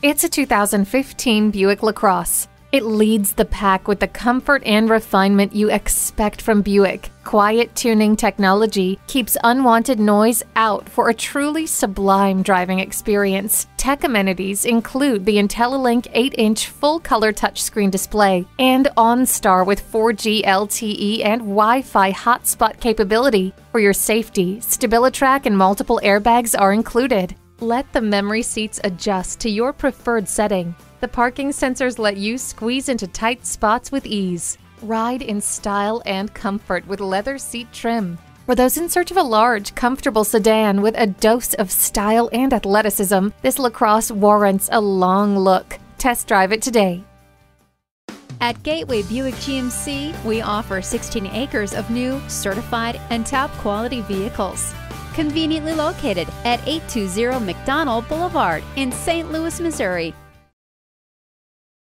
It's a 2015 Buick LaCrosse. It leads the pack with the comfort and refinement you expect from Buick. Quiet tuning technology keeps unwanted noise out for a truly sublime driving experience. Tech amenities include the IntelliLink 8-inch full-color touchscreen display and OnStar with 4G LTE and Wi-Fi hotspot capability. For your safety, StabiliTrak and multiple airbags are included. Let the memory seats adjust to your preferred setting. The parking sensors let you squeeze into tight spots with ease. Ride in style and comfort with leather seat trim. For those in search of a large, comfortable sedan with a dose of style and athleticism, this LaCrosse warrants a long look. Test drive it today. At Gateway Buick GMC, we offer 16 acres of new, certified, and top-quality vehicles. Conveniently located at 820 McDonald Boulevard in St. Louis, Missouri.